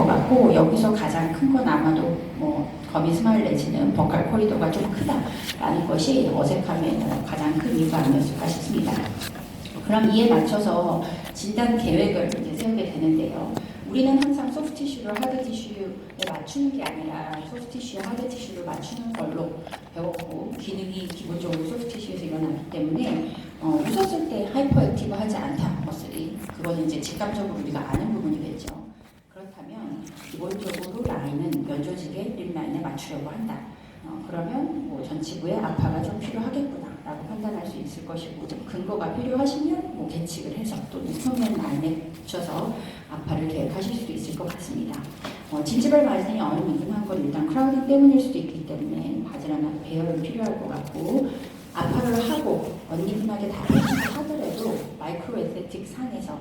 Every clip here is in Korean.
같고, 여기서 가장 큰 건 아마도 뭐 거미 스마일 내지는 버칼 코리도가 좀 크다라는 것이 어색함의 가장 큰 이유가 아니었을까 싶습니다. 그럼 이에 맞춰서 진단 계획을 이제 세우게 되는데요. 우리는 항상 소프티슈를 하드티슈에 맞추는 게 아니라 소프티슈에 하드티슈를 맞추는 걸로 배웠고, 기능이 기본적으로 소프티슈에서 일어나기 때문에 웃었을 때 하이퍼액티브 하지 않다 것들이, 그거는 이제 직감적으로 우리가 아는 부분이겠죠. 그렇다면 기본적으로 라인은 면조직의 립 라인에 맞추려고 한다. 그러면 뭐 전치부에 아파가 좀 필요하겠구나 라고 판단할 수 있을 것이고, 근거가 필요하시면 뭐 계측을 해서 또 표면 라인에 붙여서 아파를 계획하실 수도 있을 것 같습니다. 진지발 마진이 어느 민감한 건 일단 크라우딩 때문일 수도 있기 때문에 바지라나 배열이 필요할 것 같고, 아파를 하고 언니분하게 다 하더라도 마이크로 에스테틱 상에서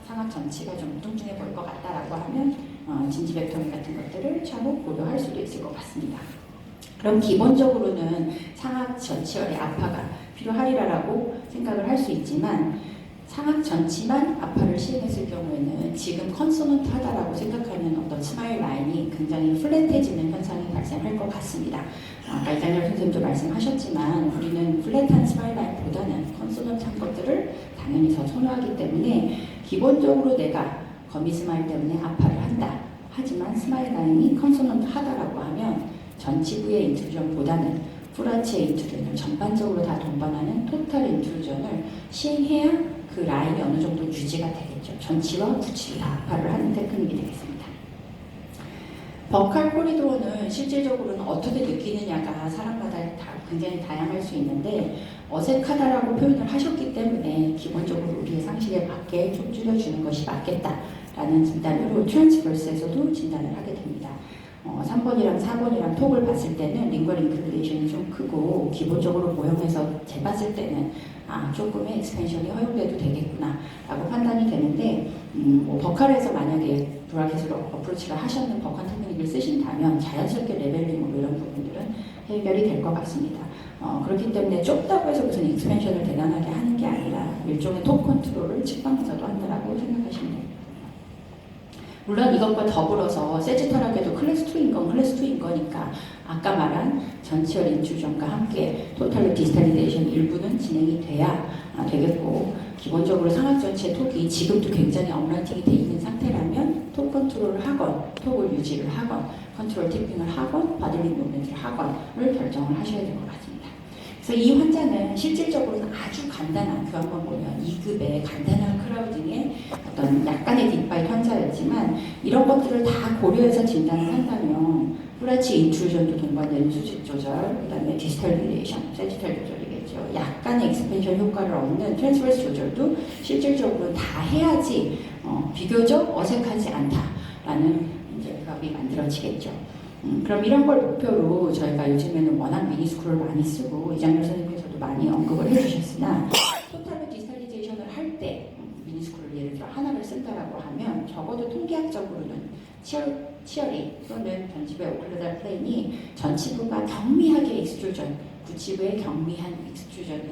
상악 전치가 좀 뚱뚱해 보일 것 같다라고 하면 진지백토미 같은 것들을 차후 고려할 수도 있을 것 같습니다. 그럼 기본적으로는 상악 전치열의 아파가 필요하리라고 생각을 할 수 있지만, 상악 전치만 아파를 시행했을 경우에는 지금 컨소넌트하다라고 생각하는 어떤 스마일 라인이 굉장히 플랫해지는 현상이 발생할 것 같습니다. 아까 이장렬 선생님도 말씀하셨지만 우리는 플랫한 스마일 라인보다는 컨소넌트한 것들을 당연히 더 선호하기 때문에, 기본적으로 내가 거미 스마일 때문에 아파를 한다. 하지만 스마일 라인이 컨소넌트하다라고 하면 전치부의 인트루전보다는 프라치의 인트루전을 전반적으로 다 동반하는 토탈 인트루전을 시행해야 그 라인이 어느 정도 유지가 되겠죠. 전치와 구치를 다 아파를 하는 테크닉이 되겠습니다. 버칼 코리도어는 실질적으로는 어떻게 느끼느냐가 사람마다 굉장히 다양할 수 있는데, 어색하다라고 표현을 하셨기 때문에 기본적으로 우리의 상식에 맞게 좀 줄여주는 것이 맞겠다라는 진단으로 트랜스버스에서도 진단을 하게 됩니다. 3번이랑 4번이랑 톡을 봤을 때는 링걸 인클레이션이 좀 크고, 기본적으로 모형에서 재봤을 때는 조금의 익스펜션이 허용돼도 되겠구나 라고 판단이 되는데, 뭐 버칼에서 만약에 브라켓으로 어프로치를 하셨는 버칼 테크닉을 쓰신다면 자연스럽게 레벨링으로 이런 부분들은 해결이 될 것 같습니다. 그렇기 때문에 좁다고 해서 무슨 익스펜션을 대단하게 하는 게 아니라 일종의 톡 컨트롤을 측방에서도 한다라고 생각하시면 됩니다. 물론 이것과 더불어서 세지털하게도 클래스 2인 건 클래스 2인 거니까 아까 말한 전치열 인투전과 함께 토탈로 디스탈리데이션 일부는 진행이 돼야 되겠고, 기본적으로 상악 전치의 톡이 지금도 굉장히 업라이팅이 돼 있는 상태라면 톡 컨트롤을 하건, 톡을 유지를 하건, 컨트롤 티핑을 하건, 바디링 무브먼트를 하건을 결정을 하셔야 될 것 같습니다. 그래서 이 환자는 실질적으로는 아주 간단한, 그 한번 보면 2급의 간단한 크라우딩의 어떤 약간의 딥바이트 환자였지만, 이런 것들을 다 고려해서 진단을 한다면 프라치 인트루전도 동반되는 수직 조절, 그 다음에 디스탈 릴레이션, 세지탈 조절이겠죠. 약간의 익스펜션 효과를 얻는 트랜스버스 조절도 실질적으로 다 해야지 비교적 어색하지 않다라는 이제 그룹이 만들어지겠죠. 그럼 이런 걸 목표로 저희가 요즘에는 워낙 미니스쿨을 많이 쓰고, 이장렬 선생님께서도 많이 언급을 해주셨으나, 토탈로 디스탈리제이션을 할 때 미니스쿨을 예를 들어 하나를 쓴다라고 하면 적어도 통계학적으로는 치어리 또는 전치부의 오클루달 플레인이 전치부가 경미하게 익스트루전, 구치부의 경미한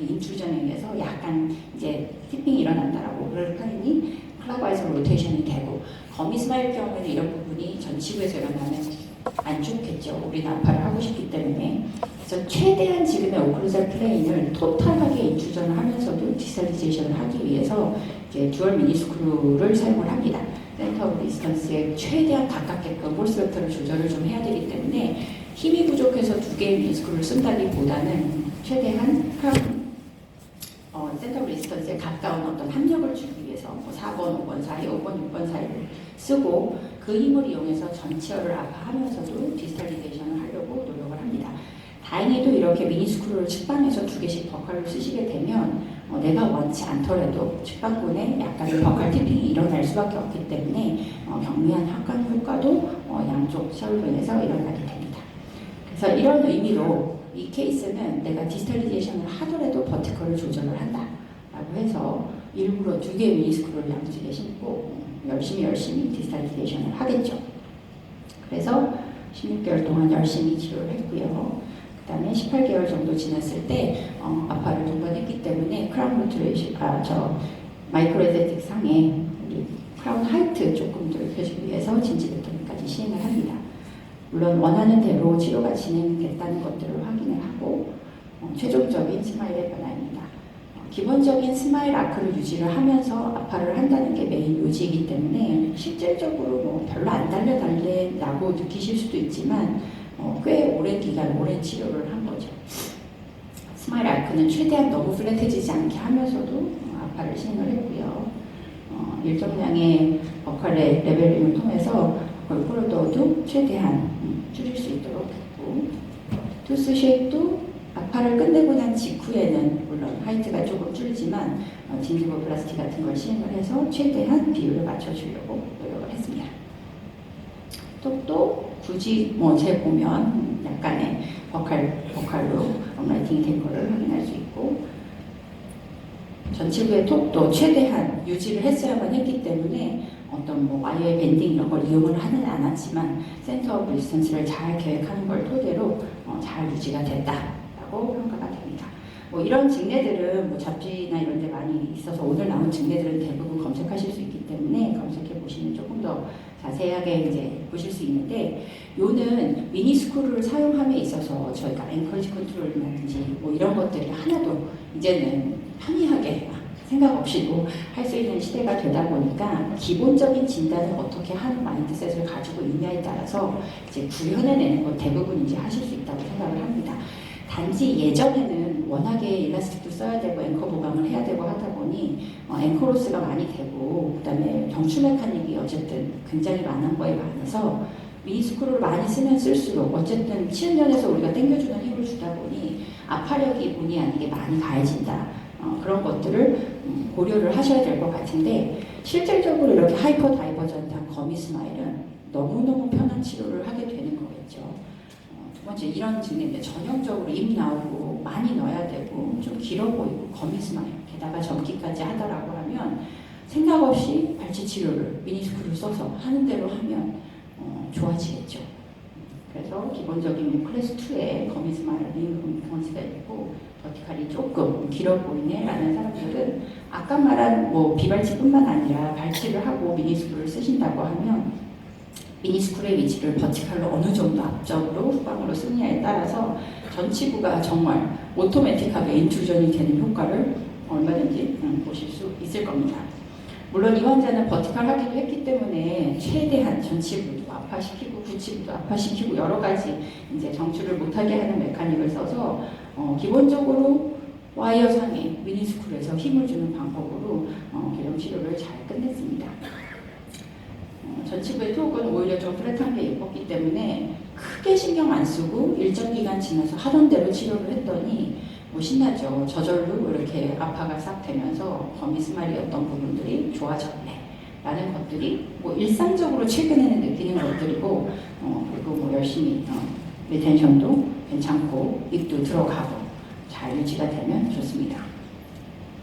인트루전에 의해서 약간 이제 티핑이 일어난다라고, 오클루달 플레인이 클락와이즈 로테이션이 되고, 거미 스마일 경우에는 이런 부분이 전치부에서 일어나면 안 좋겠죠. 우리는 아파를 하고 싶기 때문에. 그래서 최대한 지금의 오클루잘 플레인을 토탈하게 인투전을 하면서도 디스탈리제이션을 하기 위해서 이제 듀얼 미니스크루를 사용을 합니다. 센터 오브 디스턴스에 최대한 가깝게끔 홀스 벡터를 조절을 좀 해야 되기 때문에, 힘이 부족해서 두 개의 미니스크루를 쓴다기보다는 최대한 센터 오브 디스턴스에 가까운 어떤 합력을 주기 위해서 뭐 4번, 5번 사이, 5번, 6번 사이를 쓰고, 그 힘을 이용해서 전치열을 아파하면서도 디스탈리제이션을 하려고 노력을 합니다. 다행히도 이렇게 미니스크루를 측방에서 두 개씩 버칼을 쓰시게 되면 내가 원치 않더라도 측방군에 약간의 버칼 티핑이 일어날 수밖에 없기 때문에 경미한 확강 효과도 양쪽 셜로인에서 일어나게 됩니다. 그래서 이런 의미로 이 케이스는 내가 디스탈리제이션을 하더라도 버티컬을 조절을 한다 라고 해서 일부러 두 개의 미니스크루를 양쪽에 신고 열심히 디스탈리제이션을 하겠죠. 그래서 16개월 동안 열심히 치료를 했고요. 그 다음에 18개월 정도 지났을 때 아파를 동반했기 때문에 크라운 루트레이션, 마이크로 에스테틱 상에 크라운 하이트 조금 더 입혀주기 위해서 진지백터미까지 시행을 합니다. 물론 원하는 대로 치료가 진행됐다는 것들을 확인을 하고 최종적인 스마일의 변화입니다. 기본적인 스마일 아크를 유지를 하면서 아파를 한다는 게 메인 요지이기 때문에 실질적으로 뭐 별로 안 달라고 느끼실 수도 있지만 꽤 오랜 기간 오랜 치료를 한 거죠. 스마일 아크는 최대한 너무 플랫해지지 않게 하면서도 아파를 시행을 했고요. 일정량의 버컬 레벨링을 통해서 버컬 코리도도 최대한 줄일 수 있도록 했고, 투스 쉐입도 아파를 끝내고 난 직후에는 물론 하이트가 조금 줄지만 진지버플라스티 같은 걸 시행을 해서 최대한 비율을 맞춰주려고 노력을 했습니다. 톱도 굳이 제 보면 약간의 버칼로 업라이팅이 된 거를 확인할 수 있고, 전치부의 톱도 최대한 유지를 했어야만 했기 때문에 어떤 와이어의 밴딩 이런 걸 이용을 하는 않았지만 센터 오브 디스턴스를 잘 계획하는 걸 토대로 잘 유지가 됐다라고 평가가 됩니다. 이런 증례들은 잡지나 이런 데 많이 있어서 오늘 나온 증례들은 대부분 검색하실 수 있기 때문에 검색해 보시면 조금 더 자세하게 이제 보실 수 있는데, 요는 미니스크루를 사용함에 있어서 저희가 앵커리지 컨트롤이라든지 이런 것들이 하나도 이제는 편리하게 생각 없이도 할 수 있는 시대가 되다 보니까 기본적인 진단을 어떻게 하는 마인드셋을 가지고 있냐에 따라서 이제 구현해내는 것 대부분 이제 하실 수 있다고 생각을 합니다. 단지 예전에는 워낙에 일라스틱도 써야 되고 앵커 보강을 해야 되고 하다 보니 앵커로스가 많이 되고, 그다음에 경추 메카닉이 어쨌든 굉장히 많은 거에 반해서 미니스크루를 많이 쓰면 쓸수록 어쨌든 치은연에서 우리가 당겨주는 힘을 주다 보니 아파력이 본의 아니게 많이 가해진다. 그런 것들을 고려를 하셔야 될 것 같은데, 실질적으로 이렇게 하이퍼 다이버전트한 거미 스마일은 너무너무 편한 치료를 하게 되는 거겠죠. 두 번째, 이런 증례인데 전형적으로 입 나오고 많이 넣어야 되고 좀 길어 보이고 거미 스마일, 게다가 점기까지 하더라고 하면 생각 없이 발치 치료를 미니스크루를 써서 하는 대로 하면 좋아지겠죠. 그래서 기본적인 클래스 2의 거미 스마일링 리스폰스가 있고 버티컬이 조금 길어 보이네 라는 사람들은 아까 말한 비발치뿐만 아니라 발치를 하고 미니스크루를 쓰신다고 하면 미니스크루의 위치를 버티컬로 어느 정도 앞쪽으로 후방으로 쓰느냐에 따라서 전치부가 정말 오토매틱하게 인투전이 되는 효과를 얼마든지 보실 수 있을 겁니다. 물론 이 환자는 버티컬 하기도 했기 때문에 최대한 전치부도 아파시키고 구치부도 아파시키고 여러 가지 이제 정추를 못하게 하는 메카닉을 써서 기본적으로 와이어상의 미니스크루에서 힘을 주는 방법으로 교정 치료를 잘 끝냈습니다. 전치부의 톡은 오히려 좀 플랫한 게 예뻤기 때문에 크게 신경 안 쓰고 일정 기간 지나서 하던 대로 치료를 했더니 신나죠. 저절로 이렇게 아파가 싹 되면서 거미 스마일이었던 부분들이 좋아졌네 라는 것들이 일상적으로 최근에는 느끼는 것들이고, 그리고 열심히 리텐션도 괜찮고 입도 들어가고 잘 유지가 되면 좋습니다.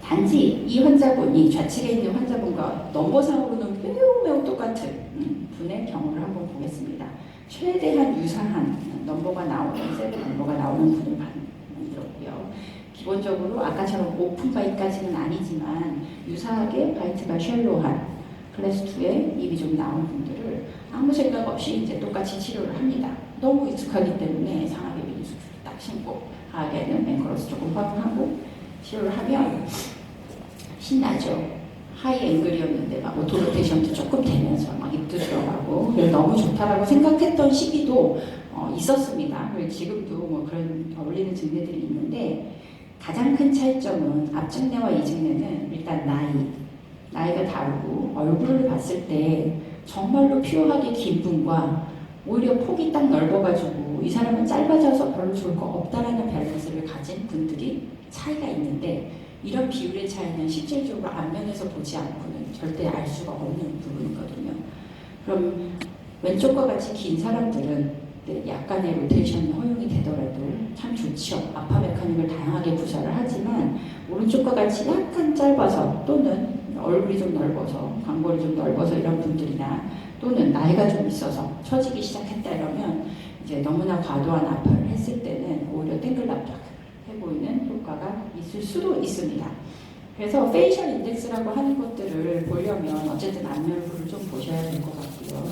단지 이 환자분이 좌측에 있는 환자분과 넘버상으로는 매우 똑같은 분의 경우를 한번 보겠습니다. 최대한 유사한 넘버가 나오는 세부 넘버가 나오는 분을 만들었고요. 기본적으로 아까처럼 오픈 바이트까지는 아니지만 유사하게 바이트가 쉘로한 클래스 2에 입이 좀 나온 분들을 아무 생각 없이 이제 똑같이 치료를 합니다. 너무 익숙하기 때문에 상하게 미니스크루 딱 신고 하하게는 앵커로스 조금 활용하고 치료를 하면 신나죠. 하이 앵글이었는데 막 오토로테이션도 조금 되면서 막 입도 들어가고 너무 좋다라고 생각했던 시기도 있었습니다. 그리고 지금도 그런 어울리는 증례들이 있는데, 가장 큰 차이점은 앞증례와 이증례는 일단 나이가 다르고 얼굴을 봤을 때 정말로 퓨어하게 긴 분과 오히려 폭이 딱 넓어가지고 이 사람은 짧아져서 별로 좋을 거 없다라는 밸런스를 가진 분들이 차이가 있는데, 이런 비율의 차이는 실질적으로 앞면에서 보지 않고는 절대 알 수가 없는 부분이거든요. 그럼 왼쪽과 같이 긴 사람들은 약간의 로테이션이 허용이 되더라도 참 좋죠. 아파 메카닉을 다양하게 구사를 하지만 오른쪽과 같이 약간 짧아서 또는 얼굴이 좀 넓어서 광골이 좀 넓어서 이런 분들이나 또는 나이가 좀 있어서 처지기 시작했다 이러면 이제 너무나 과도한 아파를 했을 때는 오히려 땡글납작 해 보이는 효과가 있을 수도 있습니다. 그래서 페이셜 인덱스라고 하는 것들을 보려면 어쨌든 안면부를 좀 보셔야 될 것 같고요.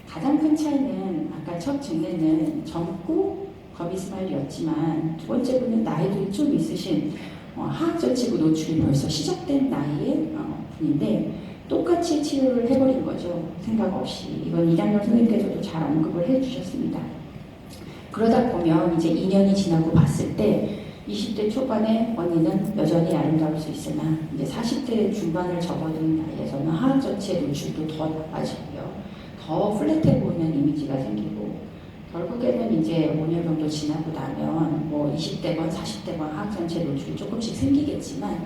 가장 큰 차이는 아까 첫 증례는 젊고 거미 스마일이었지만 두 번째 분은 나이도 좀 있으신 하악저치부 노출이 벌써 시작된 나이의 분인데 똑같이 치료를 해버린 거죠. 생각 없이. 이건 이장렬 선생님께서도 잘 언급을 해주셨습니다. 그러다 보면 이제 2년이 지나고 봤을 때 20대 초반에 언니는 여전히 아름다울 수 있으나 이제 40대 중반을 접어든 나이에서는 하악저치의 노출도 더 나빠지고요. 더 플랫해 보이는 이미지가 생기고 결국에는 이제 5년 정도 지나고 나면 뭐 20대건 40대건 하악전체 노출이 조금씩 생기겠지만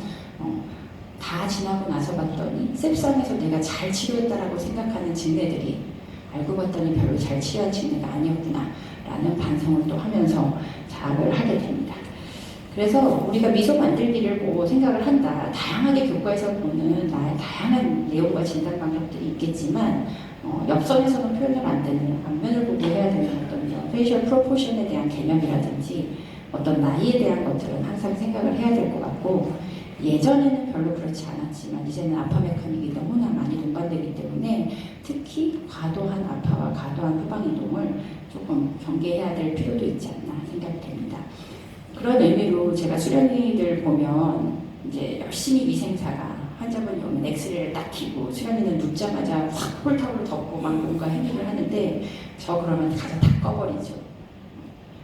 다 지나고 나서 봤더니 셉상에서 내가 잘 치료했다라고 생각하는 증례들이 알고 봤더니 별로 잘 치료한 증례가 아니었구나 라는 반성을 또 하면서 자학을 하게 됩니다. 그래서 우리가 미소 만들기를 뭐 생각을 한다. 다양하게 교과에서 보는 나의 다양한 내용과 진단 방법들이 있겠지만 옆선에서는 표현을 안 되는 앞면을 보고 해야 되는 어떤 페이셜 프로포션에 대한 개념이라든지 어떤 나이에 대한 것들은 항상 생각을 해야 될 것 같고 예전에는 별로 그렇지 않았지만 이제는 아파 메카닉이 너무나 많이 동반되기 때문에 특히 과도한 아파와 과도한 후방 이동을 조금 경계해야 될 필요도 있지 않나 생각이 됩니다. 그런 의미로 제가 수련이들 보면 이제 열심히 위생사가 환자분이 오면 엑스레이를 딱 켜고 수련이는 눕자마자 확 홀타오를 덮고 막 뭔가 행위를 하는데 저 그러면 가서 다 꺼버리죠.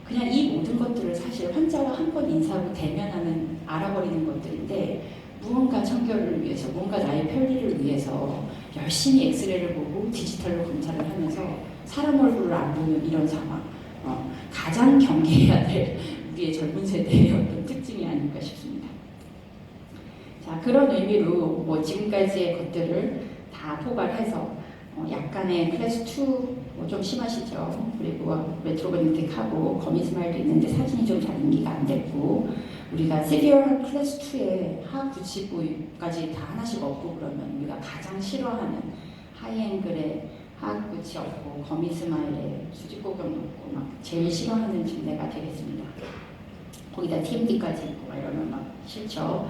그냥 이 모든 것들을 사실 환자와 한 번 인사하고 대면하면 알아버리는 것들인데 무언가 청결을 위해서 뭔가 나의 편리를 위해서 열심히 엑스레이를 보고 디지털로 검사를 하면서 사람 얼굴을 안 보는 이런 상황 가장 경계해야 될 우리의 젊은 세대의 어떤 특징이 아닐까 싶습니다. 자, 그런 의미로 뭐 지금까지의 것들을 다 포괄해서 약간의 클래스 2 좀 심하시죠. 그리고 레트로그래픽하고 거미 스마일도 있는데 사진이 좀 잘 인기가 안 됐고 우리가 시리얼한 클래스 2에 하악 구치부까지 다 하나씩 없고 그러면 우리가 가장 싫어하는 하이앵글의 하악 구치 없고 거미 스마일에 수직고경 없고 막 제일 싫어하는 증례가 되겠습니다. 거기다 TMD까지 있고 막 이러면 막 싫죠.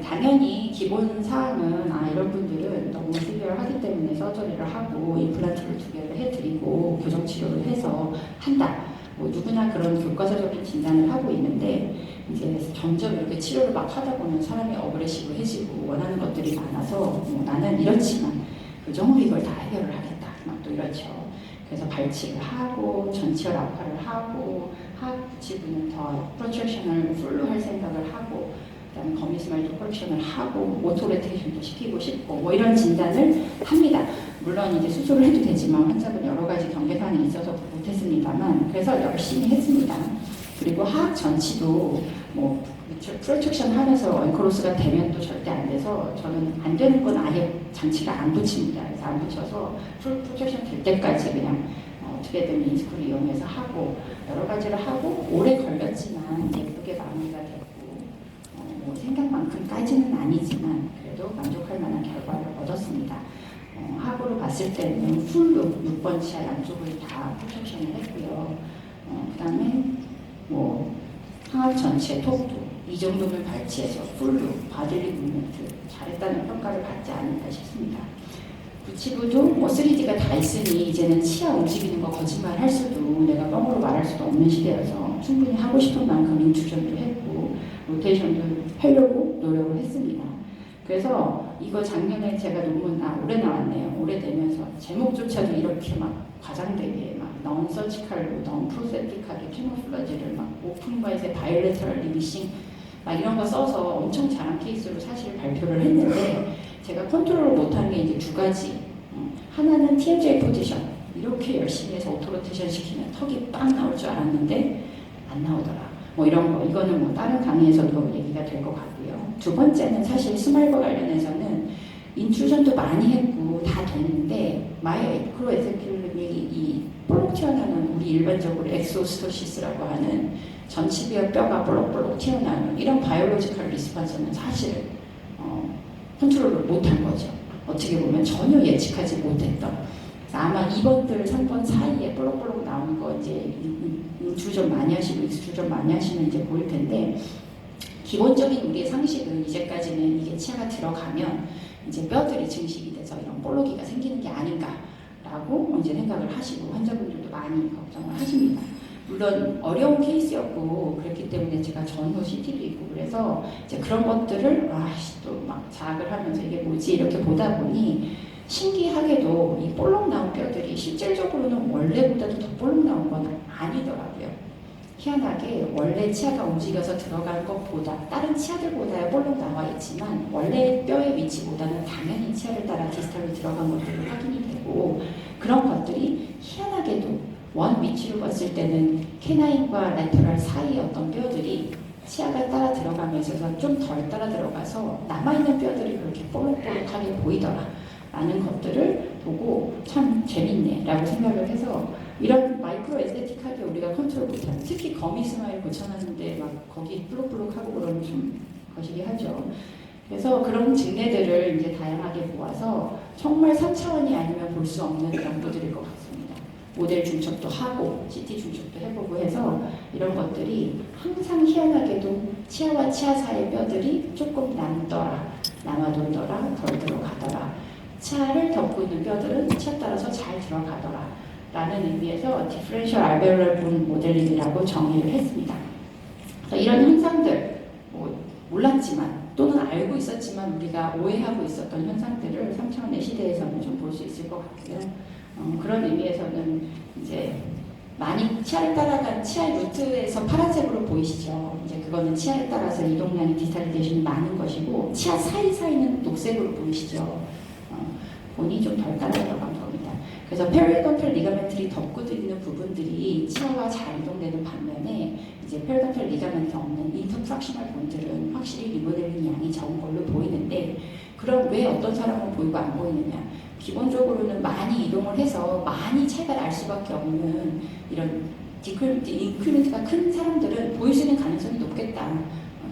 당연히 기본 사항은 이런 분들은 너무 시비얼하기 때문에 서저리를 하고 임플란트를 2개를 해드리고 교정치료를 해서 한다. 뭐 누구나 그런 교과서적인 진단을 하고 있는데 이제 점점 이렇게 치료를 막 하다 보면 사람이 어그레시브해지고 원하는 것들이 많아서 뭐 나는 이렇지만 교정으로 이걸 다 해결을 하겠다. 막 또 이렇죠. 그래서 발치를 하고 전치열 악화를 하고 하악 구치부는 더 프로트랙션을 풀로 할 생각을 하고 그다음에 거미 스마일도 컬렉션을 하고 오토레테이션도 시키고 싶고 뭐 이런 진단을 합니다. 물론 이제 수술을 해도 되지만 환자분 여러 가지 경계사항이 있어서 못했습니다만 그래서 열심히 했습니다. 그리고 하악 전치도 뭐 프로텍션 하면서 앵크로스가 되면 또 절대 안 돼서 저는 안 되는 건 아예 장치를 안 붙입니다. 그래서 안 붙여서 프로텍션 될 때까지 그냥 어떻게든 인스쿨을 이용해서 하고 여러 가지를 하고 오래 걸렸지만 예쁘게 마무리가 됐고 뭐 생각만큼까지는 아니지만 그래도 만족할 만한 결과를 얻었습니다. 하악으로 봤을 때는 풀로 6번 치아 양쪽을 다 프로텍션을 했고요. 그 다음에 뭐 하악 전체 톱도 이 정도를 발치해서 풀로 바들리 무브먼트 잘했다는 평가를 받지 않을까 싶습니다. 구치부도 뭐 3D가 다 있으니 이제는 치아 움직이는 거 거짓말 할 수도 내가 뻥으로 말할 수도 없는 시대여서 충분히 하고 싶은 만큼 인투전도 했고 로테이션도 하려고 노력을 했습니다. 그래서 이거 작년에 제가 논문 올해 나왔네요. 올해 되면서 제목조차도 이렇게 막 과장되게 막 너무 서지컬로 너무 프로세틱하게 캐모플러지를 막 오픈바이스의 바이레터럴 리미싱 막 이런 거 써서 엄청 잘한 케이스로 사실 발표를 했는데 제가 컨트롤을 못한 게 이제 2가지. 하나는 TMJ 포지션 이렇게 열심히 해서 오토로테이션 시키면 턱이 빵 나올 줄 알았는데 안 나오더라. 뭐 이런 거 이거는 뭐 다른 강의에서도 얘기가 될 것 같고요. 2번째는 사실 스마일과 관련해서는 인트루전도 많이 했고 다 됐는데 마이크로 에세큘름이 이 볼록 튀어나오는 우리 일반적으로 엑소스토시스라고 하는 전치비어 뼈가 볼록볼록 튀어나오는 이런 바이올로지컬 리스폰스는 사실 컨트롤을 못한 거죠. 어떻게 보면 전혀 예측하지 못했던. 아마 2번들 3번 사이에 볼록볼록 나오는 거 이제 인트루전 많이 하시고 익스트루전 많이 하시면 이제 보일 텐데 기본적인 우리의 상식은 이제까지는 이게 치아가 들어가면 이제 뼈들이 증식이 돼서 이런 볼록이가 생기는 게 아닌가라고 이제 생각을 하시고 환자분들도 많이 걱정을 하십니다. 물론 어려운 케이스였고 그렇기 때문에 제가 전후 CT도 있고 그래서 이제 그런 것들을 또 막 자학을 하면서 이게 뭐지 이렇게 보다 보니 신기하게도 이 볼록 나온 뼈들이 실질적으로는 원래보다도 더 볼록 나온 건 아니더라고요. 희한하게 원래 치아가 움직여서 들어간 것보다 다른 치아들보다 볼록 나와 있지만 원래 뼈의 위치보다는 당연히 치아를 따라 디스탈로 들어간 것들이 확인이 되고 그런 것들이 희한하게도 원 위치로 봤을 때는 캐나인과 레터럴 사이의 어떤 뼈들이 치아가 따라 들어가면서 좀 덜 따라 들어가서 남아있는 뼈들이 그렇게 볼록볼록하게 보이더라 라는 것들을 보고 참 재밌네 라고 생각을 해서 이런 마이크로 에스테틱하게 우리가 컨트롤 못하는 특히 거미 스마일 고쳐놨는데 막 거기 볼록볼록하고 그러면 좀 거시기 하죠. 그래서 그런 증례들을 이제 다양하게 모아서 정말 3차원이 아니면 볼 수 없는 연구들일 것 같습니다. 모델 중첩도 하고 CT 중첩도 해보고 해서 이런 것들이 항상 희한하게도 치아와 치아 사이의 뼈들이 조금 남아돌더라 덜 들어가더라 치아를 덮고 있는 뼈들은 치아 따라서 잘 들어가더라 라는 의미에서 디퍼런셜 알베올ար 본 모델링이라고 정의를 했습니다. 그래서 이런 현상들 몰랐지만 또는 알고 있었지만 우리가 오해하고 있었던 현상들을 3차원의 시대에서는 좀 볼 수 있을 것 같고요. 그런 의미에서는 이제 많이 치아를 따라간 치아의 루트에서 파란색으로 보이시죠. 이제 그거는 치아에 따라서 이동량이 디스탈리테이션이 많은 것이고 치아 사이사이는 녹색으로 보이시죠. 본이 좀 덜 따라 들어간 겁니다. 그래서 페리오돈탈 리가멘트리 덮고 들이는 부분들이 치아와 잘 이동되는 반면에 이제 페리오돈탈 리가멘트 없는 인터프락셔널 본들은 확실히 리모델링 양이 적은 걸로 보이는데 그럼 왜 어떤 사람은 보이고 안 보이느냐? 기본적으로는 많이 이동을 해서 많이 차이가 날 수밖에 없는 이런 인크리멘트가 큰 사람들은 보일 수 있는 가능성이 높겠다.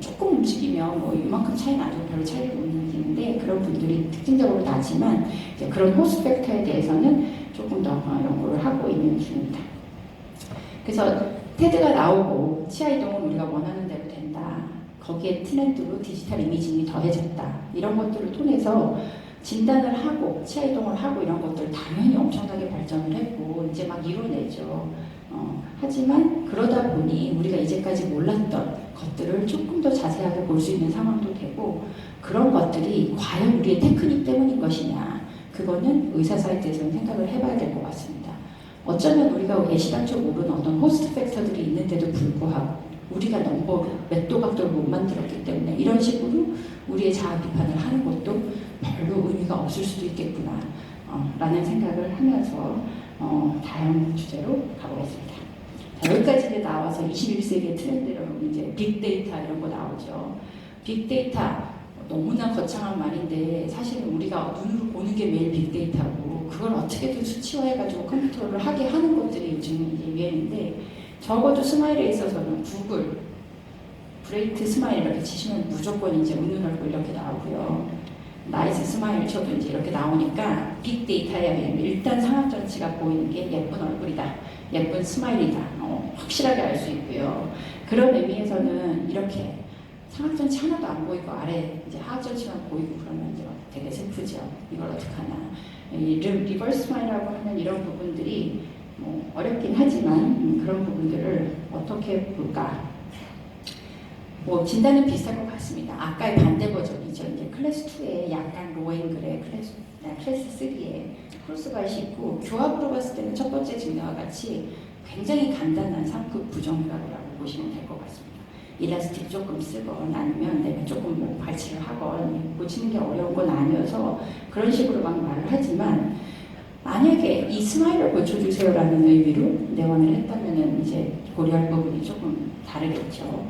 조금 움직이면 이만큼 차이 나도 별로 차이를 못 느끼는데 그런 분들이 특징적으로 나지만 이제 그런 호스 팩터에 대해서는 조금 더 연구를 하고 있는 중입니다. 그래서 테드가 나오고 치아 이동은 우리가 원하는 대로 된다. 거기에 트렌드로 디지털 이미징이 더해졌다. 이런 것들을 통해서 진단을 하고 치아 이동을 하고 이런 것들 당연히 엄청나게 발전을 했고 이제 막 이뤄내죠. 하지만 그러다 보니 우리가 이제까지 몰랐던 것들을 조금 더 자세하게 볼 수 있는 상황도 되고 그런 것들이 과연 우리의 테크닉 때문인 것이냐 그거는 의사 사이트에서는 생각을 해봐야 될 것 같습니다. 어쩌면 우리가 애시당초 모르는 어떤 호스트 팩터들이 있는데도 불구하고 우리가 넘버를 맷도 각도를 못 만들었기 때문에 이런 식으로 우리의 자아 비판을 하는 것도 별로 의미가 없을 수도 있겠구나 라는 생각을 하면서 다양한 주제로 가보겠습니다. 자, 여기까지 이제 나와서 21세기의 트렌드로 이제 빅데이터 이런 거 나오죠. 빅데이터 너무나 거창한 말인데 사실은 우리가 눈으로 보는 게 매일 빅데이터고 그걸 어떻게든 수치화해가지고 컴퓨터를 하게 하는 것들이 요즘 이제 유행인데 적어도 스마일에 있어서는 구글 브레이트 스마일 이렇게 치시면 무조건 이제 웃는 얼굴 이렇게 나오고요. 나이스 스마일 쳐도 이제 이렇게 나오니까 빅데이터에 일단 상황 전체가 보이는 게 예쁜 얼굴이다. 예쁜 스마일이다. 확실하게 알 수 있고요. 그런 의미에서는 이렇게 상황 전체 하나도 안 보이고 아래 이제 하악 전체만 보이고 그러면 이제 되게 슬프죠. 이걸 어떡하나. 이 리버스 스마일이라고 하는 이런 부분들이 어렵긴 하지만 그런 부분들을 어떻게 볼까? 진단은 비슷할 것 같습니다. 아까의 반대 버전이죠. 이제 클래스 2에 약간 로앵글에 클래스 3에 크로스바이시 있고 교합으로 봤을 때는 첫 번째 증명과 같이 굉장히 간단한 상급 부정교합이라고 보시면 될 것 같습니다. 일라스틱 조금 쓰건 아니면 내가 조금 발치를 하건 고치는 게 어려운 건 아니어서 그런 식으로 막 말을 하지만 만약에 이 스마일을 고쳐주세요라는 의미로 내원을 했다면 이제 고려할 부분이 조금 다르겠죠.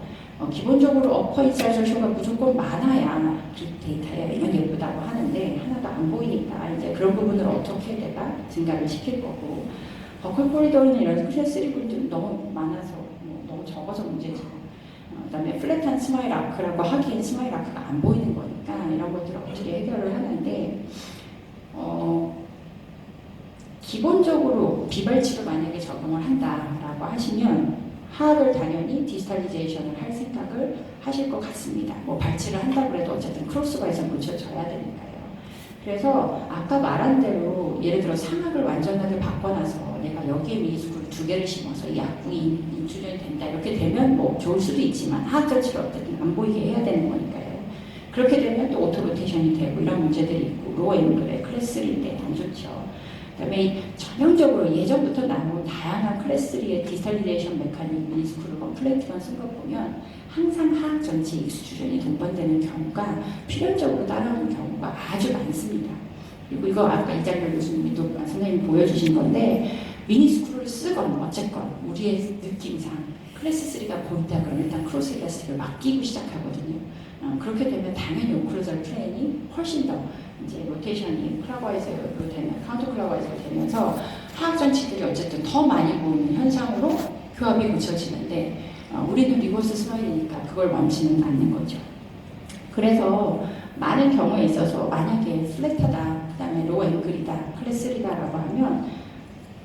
기본적으로 어퍼 인사이저쇼가 무조건 많아야 빅데이터에 이런 예쁘다고 하는데 하나도 안 보이니까 이제 그런 부분을 어떻게 내가 증가를 시킬 거고 버클 코리도는 이런 클래스 3분들은 너무 많아서 너무 적어서 문제지. 그다음에 플랫한 스마일 아크라고 하기엔 스마일 아크가 안 보이는 거니까 이런 것들을 어떻게 해결을 하는데 기본적으로 비발치로 만약에 적용을 한다라고 하시면 하악을 당연히 디지털리제이션을 할 생각을 하실 것 같습니다. 뭐 발치를 한다고 해도 어쨌든 크로스바에서 고쳐져야 되니까요. 그래서 아까 말한 대로 예를 들어 상악을 완전하게 바꿔놔서 내가 여기에 미니스쿨 2개를 심어서 이 악궁이 인출이 된다 이렇게 되면 뭐 좋을 수도 있지만 하악 전체를 어쨌든 안 보이게 해야 되는 거니까요. 그렇게 되면 또 오토 로테이션이 되고 이런 문제들이 있고 로어 앵글의 클래스 3인데 안 좋죠. 그다음에 전형적으로 예전부터 나온 다양한 클래스 3의 디지털리제이션 메커니즘 미니스쿨건 플래티건 쓴 거 보면 항상 하악 전체 익스트루전이 동반되는 경우가 필연적으로 따라오는 경우가 아주 많습니다. 그리고 이거 아까 이장렬 교수님이 또 선생님이 보여주신 건데 미니스쿨을 쓰건 어쨌건 우리의 느낌상 클래스 3가 보인다 그러면 일단 크로스 일라스틱을 맡기고 시작하거든요. 그렇게 되면 당연히 오클루절 플레인이 훨씬 더 이제 로테이션이 클락와이즈로 되면 카운터 클락와이즈로 되면서 하악 전치들이 어쨌든 더 많이 보이는 현상으로 교합이 고쳐지는데 우리는 리버스 스마일이니까 그걸 원치는 않는 거죠. 그래서 많은 경우에 있어서 만약에 플랫하다, 그 다음에 로우 앵글이다, 클래스 3다라고 하면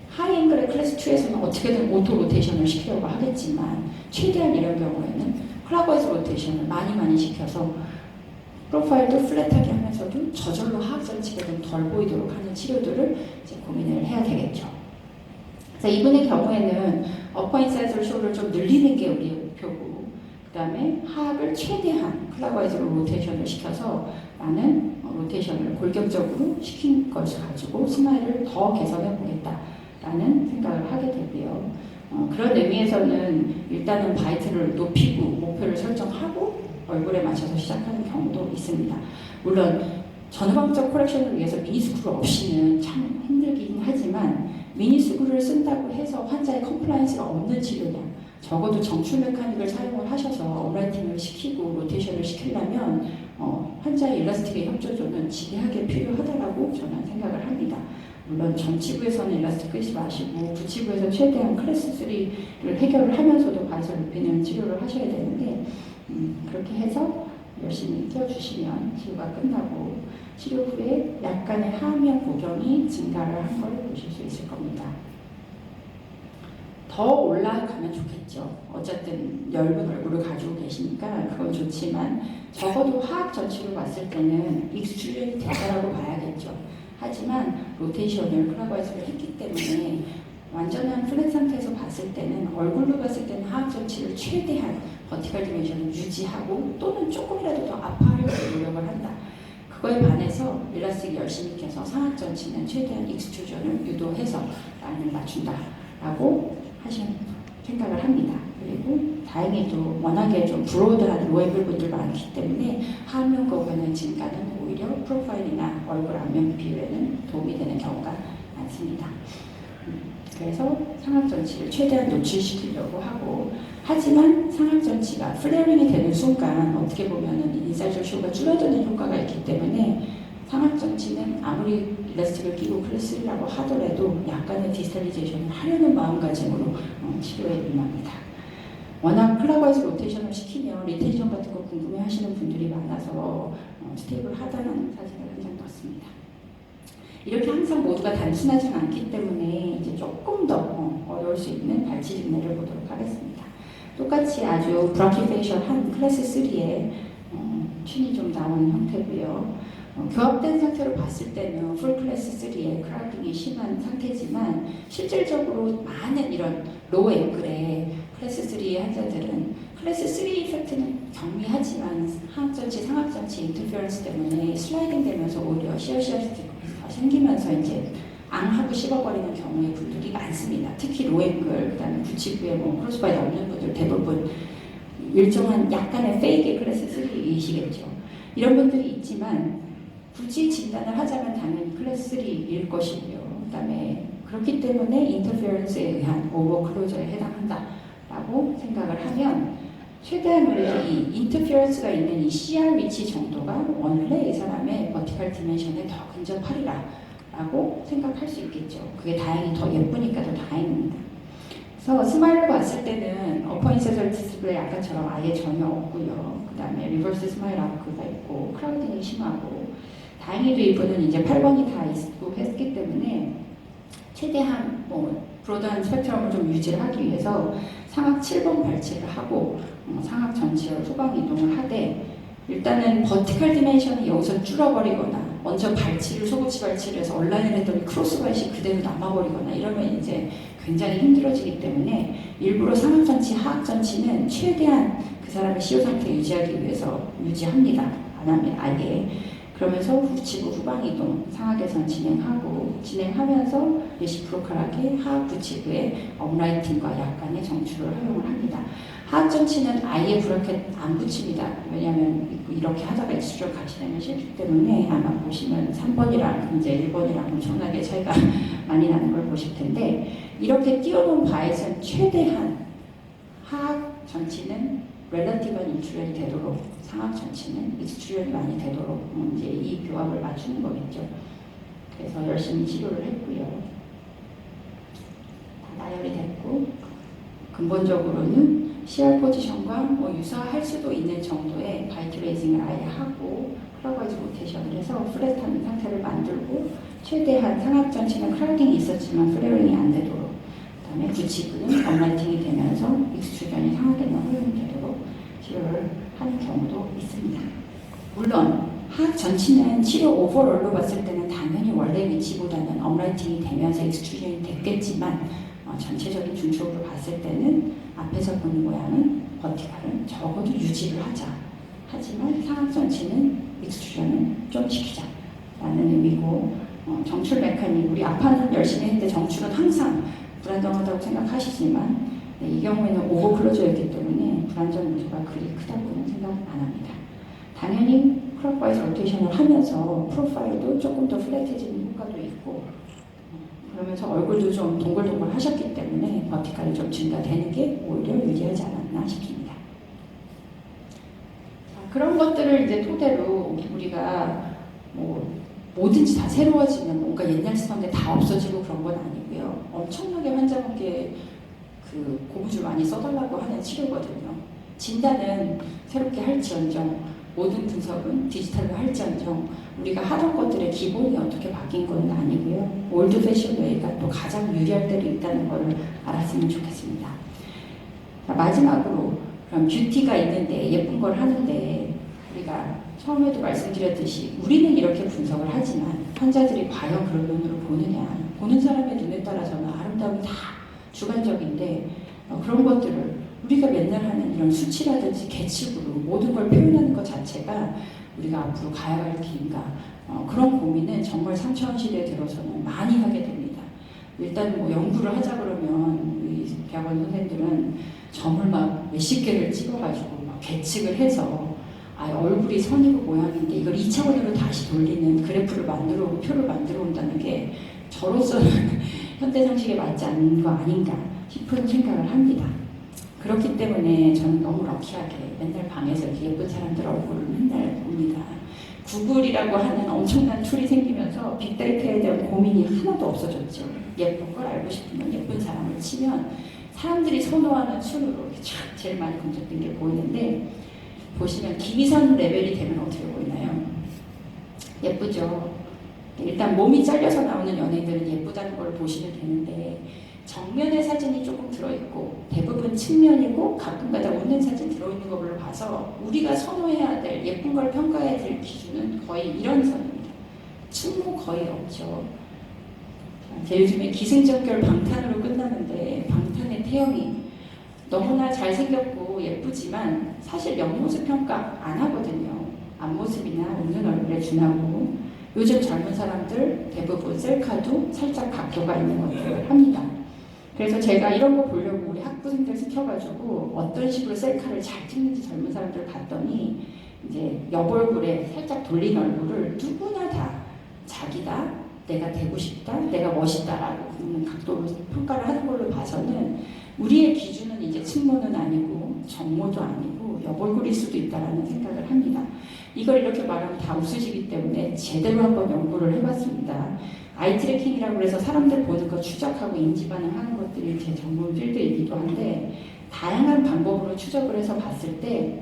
하이 앵글의 클래스 2에서는 어떻게든 오토 로테이션을 시키려고 하겠지만 최대한 이런 경우에는 클락와이즈 로테이션을 많이 시켜서 프로파일도 플랫하게 하면서도 저절로 하악 전치가 좀 덜 보이도록 하는 치료들을 이제 고민을 해야 되겠죠. 그래서 이분의 경우에는 어퍼인 사이즈를 쇼를 좀 늘리는 게 우리의 목표고, 그 다음에 하악을 최대한 클락와이즈로 로테이션을 시켜서 나는 로테이션을 골격적으로 시킨 것을 가지고 스마일을 더 개선해 보겠다라는 생각을 하게 되고요. 그런 의미에서는 일단은 바이트를 높이고 목표를 설정하고 얼굴에 맞춰서 시작하는 경우도 있습니다. 물론 전방적 코렉션을 위해서 미니스쿨 없이는 참 힘들긴 하지만 미니스쿨을 쓴다고 해서 환자의 컴플라이언스가 없는 치료냐, 적어도 정출 메카닉을 사용을 하셔서 업라이팅을 시키고 로테이션을 시키려면 환자의 일라스틱의 협조조는 지대하게 필요하다고 저는 생각을 합니다. 물론 전치부에서는 일라스틱 끄지 마시고 부치부에서 최대한 클래스 3를 해결을 하면서도 바이스를 높이는 치료를 하셔야 되는데 그렇게 해서 열심히 띄워주시면 치료가 끝나고 치료 후에 약간의 하악면 고경이 증가를 한 걸 보실 수 있을 겁니다. 더 올라가면 좋겠죠. 어쨌든 얇은 얼굴을 가지고 계시니까 그건 좋지만 적어도 하악 전치로 봤을 때는 익스트루전이 됐다라고 봐야겠죠. 하지만 로테이션을 클락와이즈를 했기 때문에 완전한 플랫 상태에서 봤을 때는 얼굴로 봤을 때는 하악 전치를 최대한 버티컬 디멘션을 유지하고 또는 조금이라도 더 아파하려고 노력을 한다. 그거에 반해서 일라스틱 열심히 켜서 상악 전치는 최대한 익스트루전을 유도해서 라인을 맞춘다라고 하시는 생각을 합니다. 그리고 다행히도 워낙에 좀 브로드한 로앵글 분들 많기 때문에 하악면 거근의 증가는 오히려 프로파일이나 얼굴 안면 비율에는 도움이 되는 경우가 많습니다. 그래서 상악 전치를 최대한 노출시키려고 하고, 하지만 상악 전치가 플레어링이 되는 순간 어떻게 보면은 인사이드 쇼가 줄어드는 효과가 있기 때문에 상악 전치는 아무리 일라스틱을 끼고 클래스라고 하더라도 약간의 디지털리제이션을 하려는 마음가짐으로 치료에 임합니다. 워낙 클락와이즈 로테이션을 시키면 리텐션 같은 거 궁금해 하시는 분들이 많아서 스테이블하다는 사진을 한 장 넣었습니다. 이렇게 항상 모두가 단순하지 않기 때문에 이제 조금 더 어려울 수 있는 발치 증례를 보도록 하겠습니다. 똑같이 아주 브라키페이셜한 클래스 3의 튠이 좀 나온 형태고요. 교합된 상태로 봤을 때는 풀 클래스 3의 크라킹이 심한 상태지만 실질적으로 많은 이런 로우 앵글의 클래스 3의 환자들은 클래스 3 이펙트는 경미하지만 하악전치, 상악전치 인터페런스 때문에 슬라이딩 되면서 오히려 시어시어스틱이 생기면서 이제 앙하고 씹어버리는 경우의 분들이 많습니다. 특히 로앵글, 그 다음에 부치부에 크로스바이 없는 분들 대부분 일정한 약간의 페이크 클래스 3이시겠죠. 이런 분들이 있지만 굳이 진단을 하자면 당연히 클래스 3일 것이고요. 그 다음에 그렇기 때문에 인터페런스에 의한 오버클로저에 해당한다라고 생각을 하면 최대한 우리가 이 인터페런스가 있는 이 CR 위치 정도가 원래 이 사람의 버티컬 디멘션에 더 근접하리라 라고 생각할 수 있겠죠. 그게 다행히 더 예쁘니까 더 다행입니다. 그래서 스마일을 봤을 때는 어퍼인세설 디스플레이 아까처럼 아예 전혀 없고요. 그 다음에 리버스 스마일 아크가 있고 크라우딩이 심하고, 다행히도 이분은 이제 8번이 다 있고 했기 때문에 최대한 브로드한 스펙트럼을 좀 유지를 하기 위해서 상악 7번 발치를 하고 상악 전체를 후방 이동을 하되, 일단은 버티컬 디멘션이 여기서 줄어버리거나 먼저 발치를 소고치 발치를 해서 얼라인을 했더니 크로스 바이시 그대로 남아버리거나 이러면 이제 굉장히 힘들어지기 때문에 일부러 상악 전치, 하악 전치는 최대한 그 사람의 시효 상태 유지하기 위해서 유지합니다. 안 하면 아예. 그러면서 붙이고 후방 이동 상악에선 진행하면서 레시프로컬하게 하악 붙이고의 업라이팅과 약간의 정출을 활용을 합니다. 하악 전치는 아예 브라켓 안 붙입니다. 왜냐하면 이렇게 하다가 익스트루전 같이 되면 싫기 때문에 아마 보시면 3번이랑 이제 1번이랑 엄청나게 차이가 많이 나는 걸 보실 텐데, 이렇게 띄워놓은 바에선 최대한 하악 전치는 렐러티브한 인트루전이 되도록, 상악 전치는 익스트루전이 많이 되도록 이제 이 교합을 맞추는 거겠죠. 그래서 열심히 치료를 했고요. 다 나열이 됐고, 근본적으로는 CR 포지션과 유사할 수도 있는 정도의 바이트 레이징을 아예 하고 클럭와이즈 로테이션을 해서 플랫한 상태를 만들고, 최대한 상악 전치는 크라우딩이 있었지만 플레어링이 안 되도록, 그 다음에 붙이고는 업라이팅이 되면서 익스트루전이 상악에만 허용이 되도록 치료를 하는 경우도 있습니다. 물론 하악 전치는 치료 오버롤로 봤을 때는 당연히 원래 위치보다는 업라이팅이 되면서 익스트루전이 됐겠지만, 전체적인 중추으로 봤을 때는 앞에서 보는 모양은 버티컬은 적어도 유지를 하자. 하지만 상악 전치는 익스트루전은 좀 시키자 라는 의미고, 정출 메커니즘, 우리 아파는 열심히 했는데 정출은 항상 불안정하다고 생각하시지만, 이 경우에는 오버클로저였기 때문에 불안정 요소가 그리 크다고는 생각 안 합니다. 당연히 클럭와이즈 로테이션을 하면서 프로파일도 조금 더 플랫해지는 효과도 있고, 그러면서 얼굴도 좀 동글동글 하셨기 때문에 버티컬이 좀 증가되는 게 오히려 유리하지 않았나 싶습니다. 자, 그런 것들을 이제 토대로 우리가 뭐든지 다 새로워지면 뭔가 옛날 쓰던 게 다 없어지고 그런 건 아니고요. 엄청나게 환자분께 그 고무줄 많이 써달라고 하는 치료거든요. 진단은 새롭게 할지언정, 모든 분석은 디지털로 할지언정, 우리가 하던 것들의 기본이 어떻게 바뀐 건 아니고요. 올드 패션 웨이가 또 가장 유리할 때도 있다는 걸 알았으면 좋겠습니다. 자, 마지막으로 그럼 뷰티가 있는데 예쁜 걸 하는데, 우리가 처음에도 말씀드렸듯이 우리는 이렇게 분석을 하지만 환자들이 과연 그런 눈으로 보느냐, 보는 사람의 눈에 따라서는 아름다움이 다 주관적인데, 그런 것들을 우리가 맨날 하는 이런 수치라든지 계측으로 모든 걸 표현하는 것 자체가 우리가 앞으로 가야 할 길인가, 그런 고민은 정말 3차원 시대에 들어서는 많이 하게 됩니다. 일단 연구를 하자 그러면 우리 대학원 선생님들은 점을 막 몇십 개를 찍어가지고 막 계측을 해서 얼굴이 선이고 모양인데 이걸 2차원으로 다시 돌리는 그래프를 만들어 오고 표를 만들어 온다는 게 저로서는 현대 상식에 맞지 않는 거 아닌가 싶은 생각을 합니다. 그렇기 때문에 저는 너무 럭키하게 맨날 방에서 이렇게 예쁜 사람들 얼굴을 맨날 봅니다. 구글이라고 하는 엄청난 툴이 생기면서 빅데이터에 대한 고민이 하나도 없어졌죠. 예쁜 걸 알고 싶으면 예쁜 사람을 치면 사람들이 선호하는 순으로 이렇게 쫙 제일 많이 검색된 게 보이는데, 보시면 김희선 레벨이 되면 어떻게 보이나요? 예쁘죠? 일단 몸이 잘려서 나오는 연예인들은 예쁘다는 걸 보시면 되는데, 정면의 사진이 조금 들어있고 대부분 측면이고 가끔가다 웃는 사진 들어있는 걸로 봐서 우리가 선호해야 될, 예쁜 걸 평가해야 될 기준은 거의 이런 선입니다. 충무 거의 없죠. 제 요즘에 기승전결 방탄으로 끝나는데, 방탄의 태영이 너무나 잘생겼고 예쁘지만 사실 옆모습 평가 안 하거든요. 앞모습이나 웃는 얼굴에 준하고, 요즘 젊은 사람들 대부분 셀카도 살짝 각도가 있는 것들을 합니다. 그래서 제가 이런 거 보려고 우리 학부생들 시켜가지고 어떤 식으로 셀카를 잘 찍는지 젊은 사람들 봤더니, 이제 옆 얼굴에 살짝 돌린 얼굴을 누구나 다 자기다, 내가 되고 싶다, 내가 멋있다라고 보는 각도로 평가를 하는 걸로 봐서는 우리의 기준은 이제 측모는 아니고 정모도 아니고 옆 얼굴일 수도 있다라는 생각을 합니다. 이걸 이렇게 말하면 다 웃으시기 때문에 제대로 한번 연구를 해봤습니다. 아이 트래킹이라고 해서 사람들 보는 거 추적하고 인지 반응하는 것들이 제 전문 필드이기도 한데, 다양한 방법으로 추적을 해서 봤을 때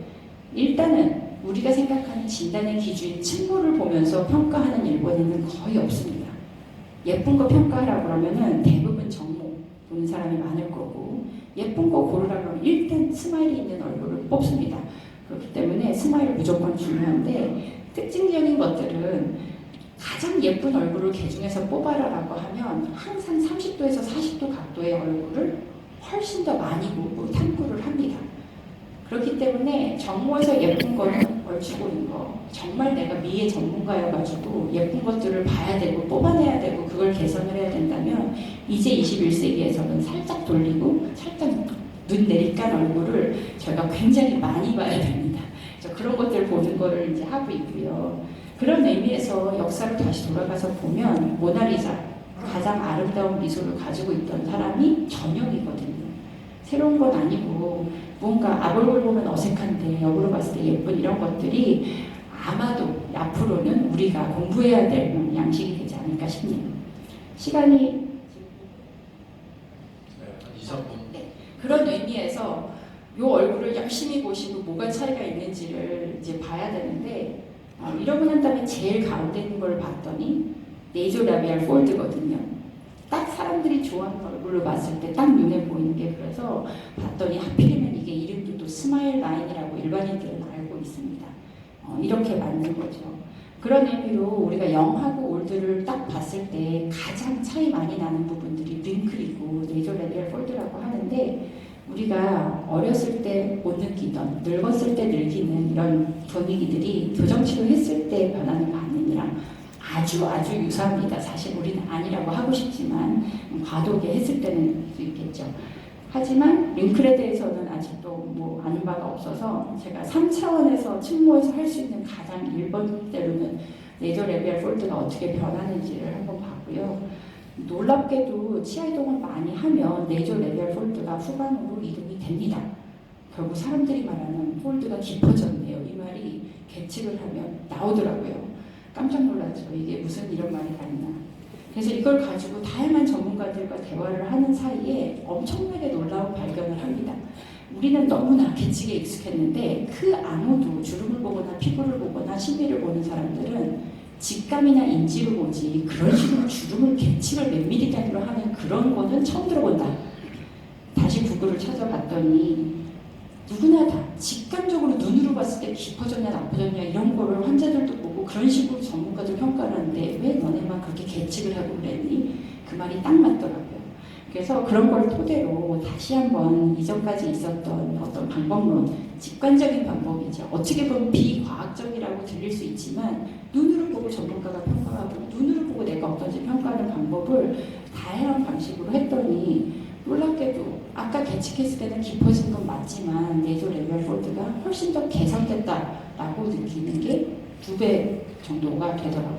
일단은 우리가 생각하는 진단의 기준인 측모를 보면서 평가하는 일본인은 거의 없습니다. 예쁜 거 평가하라고 그러면은 대부분 정모 보는 사람이 많을 거고, 예쁜 거 고르라고 하면 일단 스마일이 있는 얼굴을 뽑습니다. 그렇기 때문에 스마일 무조건 중요한데, 특징적인 것들은 가장 예쁜 얼굴을 개중에서 뽑아라라고 하면 항상 30도에서 40도 각도의 얼굴을 훨씬 더 많이 보고 탐구를 합니다. 그렇기 때문에 정모에서 예쁜 거는 얼추 보는 거, 정말 내가 미의 전문가여가지고 예쁜 것들을 봐야 되고 뽑아내야 되고 그걸 개선을 해야 된다면 이제 21세기에서는 살짝 돌리고 살짝 눈 내리깐 얼굴을 저희가 굉장히 많이 봐야 됩니다. 그래서 그런 것들 보는 거를 이제 하고 있고요. 그런 의미에서 역사를 다시 돌아가서 보면 모나리자, 가장 아름다운 미소를 가지고 있던 사람이 전형이거든요. 새로운 건 아니고 뭔가 앞얼굴 보면 어색한데 옆으로 봤을 때 예쁜 이런 것들이 아마도 앞으로는 우리가 공부해야 될 양식이 되지 않을까 싶네요. 시간이 네, 한 2, 3분. 네. 그런 의미에서 이 얼굴을 열심히 보시고 뭐가 차이가 있는지를 이제 봐야 되는데, 이러고 난 다음에 제일 가운데 있는 걸 봤더니 네이저 라비알 폴드거든요. 딱 사람들이 좋아하는 얼굴로 봤을 때 딱 눈에 보이는 게, 그래서 봤더니 하필이면 이게 이름도 또 스마일 라인이라고 일반인들은 알고 있습니다. 이렇게 맞는 거죠. 그런 의미로 우리가 영하고 올드를 딱 봤을 때 가장 차이 많이 나는 부분들이 링클이고 네이저 라비알 폴드라고 하는데, 우리가 어렸을 때 못 느끼던 늙었을 때 느끼는 이런 분위기들이 교정치료 했을 때 변하는 반응이랑 아주 유사합니다. 사실 우리는 아니라고 하고 싶지만 과도하게 했을 때는 수 있겠죠. 하지만 링클에 대해서는 아직도 뭐 아는 바가 없어서 제가 3차원에서 측모에서 할 수 있는 가장 1번대로는 네이저 라비알 폴드가 어떻게 변하는지를 한번 봤고요. 놀랍게도 치아 이동을 많이 하면 네이저 라비알 폴드가 후반으로 이동이 됩니다. 결국 사람들이 말하는 폴드가 깊어졌네요. 이 말이 계측을 하면 나오더라고요. 깜짝 놀랐죠. 이게 무슨 이런 말이 다 있나. 그래서 이걸 가지고 다양한 전문가들과 대화를 하는 사이에 엄청나게 놀라운 발견을 합니다. 우리는 너무나 계측에 익숙했는데 그 아무도 주름을 보거나 피부를 보거나 심리를 보는 사람들은 직감이나 인지로 보지 그런 식으로 주름을 계측을 몇 미리 단위로 하는 그런 거는 처음 들어본다. 다시 구글을 찾아봤더니 누구나 다 직감적으로 눈으로 봤을 때 깊어졌냐 나빠졌냐 이런 거를 환자들도 보고 그런 식으로 전문가들 평가를 하는데 왜 너네만 그렇게 계측을 하고 그랬니? 그 말이 딱 맞더라고요. 그래서 그런 걸 토대로 다시 한번 이전까지 있었던 어떤 방법론, 직관적인 방법이죠. 어떻게 보면 비과학적이라고 들릴 수 있지만 눈으로 보고 전문가가 평가하고 눈으로 보고 내가 어떤지 평가하는 방법을 다양한 방식으로 했더니 놀랍게도 아까 계측했을 때는 깊어진 건 맞지만 네이저 라비알 폴드가 훨씬 더 개선됐다라고 느끼는 게 2배 정도가 되더라고요.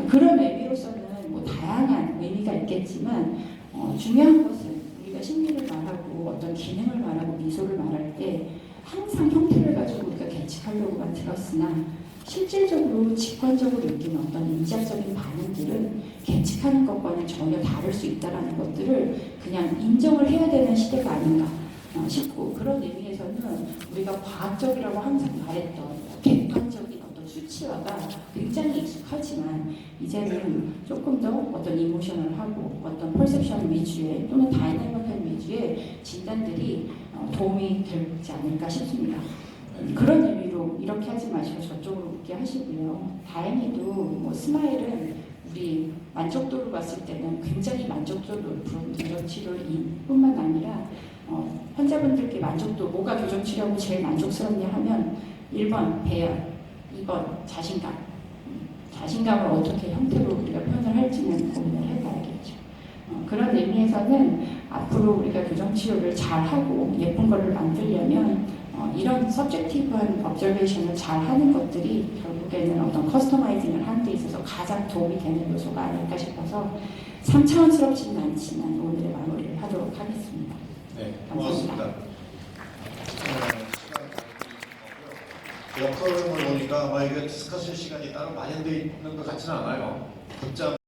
그런 의미로서는 뭐 다양한 의미가 있겠지만 중요한 것은 우리가 심리를 말하고 어떤 기능을 말하고 미소를 말할 때 항상 형태를 가지고 우리가 계측하려고만 들었으나 실질적으로 직관적으로 느끼는 어떤 인지학적인 반응들은 계측하는 것과는 전혀 다를 수 있다는 것들을 그냥 인정을 해야 되는 시대가 아닌가 싶고, 그런 의미에서는 우리가 과학적이라고 항상 말했던 객관적인 어떤 수치화가 굉장히 익숙하지만 이제는 조금 더 어떤 이모셔널하고 어떤 퍼셉션 위주의 또는 다이내믹한 위주의 진단들이 도움이 되지 않을까 싶습니다. 그런 의미로 이렇게 하지 마시고 저쪽으로 웃게 하시고요. 다행히도 뭐 스마일은 우리 만족도를 봤을 때는 굉장히 만족도를 높은 교정치료인 뿐만 아니라 환자분들께 만족도, 뭐가 교정치료하고 제일 만족스럽냐 하면 1번 배열, 2번 자신감. 자신감을 어떻게 형태로 우리가 표현을 할지는 고민을 해봐야겠죠. 그런 의미에서는 앞으로 우리가 교정치료를 잘하고 예쁜 거를 만들려면 이런 서브젝티브한 observation을 잘 하는 것들이 결국에는 어떤 커스터마이징을 하는 데 있어서 가장 도움이 되는 요소가 아닐까 싶어서 3차원스럽지는 않지만 오늘의 마무리를 하도록 하겠습니다. 네, 감사합니다. 고맙습니다. 역설을 보니까 아마 이게 디스커션 시간이 따로 마련되어 있는 것 같지는 않아요.